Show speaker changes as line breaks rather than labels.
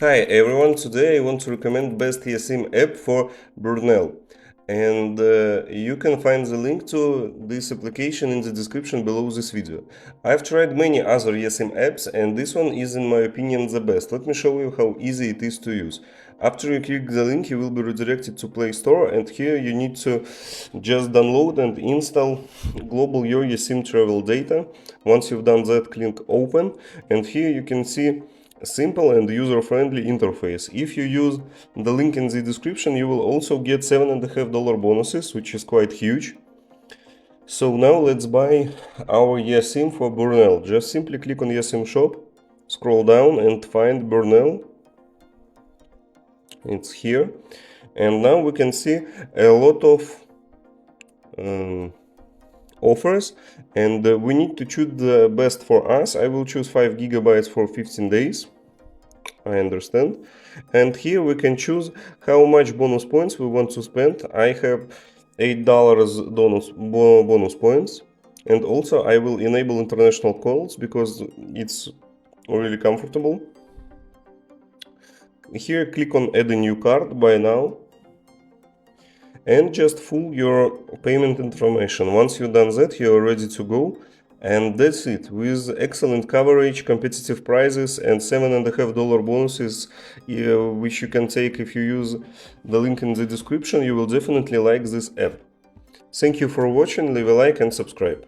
Hi everyone, today I want to recommend best Esim app for Burnel. And you can find the link to this application in the description below this video. I've tried many other Esim apps and this one is in my opinion the best. Let me show you how easy it is to use. After you click the link you will be redirected to Play Store, and here you need to just download and install global your Esim travel data. Once you've done that, click open, and here you can see a simple and user-friendly interface. If you use the link in the description, you will also get $7.5 bonuses, which is quite huge. So now let's buy our Esim for Burnel. Just simply click on Esim shop, scroll down and find Burnel. It's here. And now we can see a lot of offers, and we need to choose the best for us. I will choose 5 gigabytes for 15 days. I understand. And here we can choose how much bonus points we want to spend. I have $8 bonus points. And also I will enable international calls because it's really comfortable. Here click on add a new card, buy now. And just fill your payment information. Once you've done that, you're ready to go. And that's it. With excellent coverage, competitive prices, and $7.5 bonuses, which you can take if you use the link in the description, you will definitely like this app. Thank you for watching, leave a like and subscribe.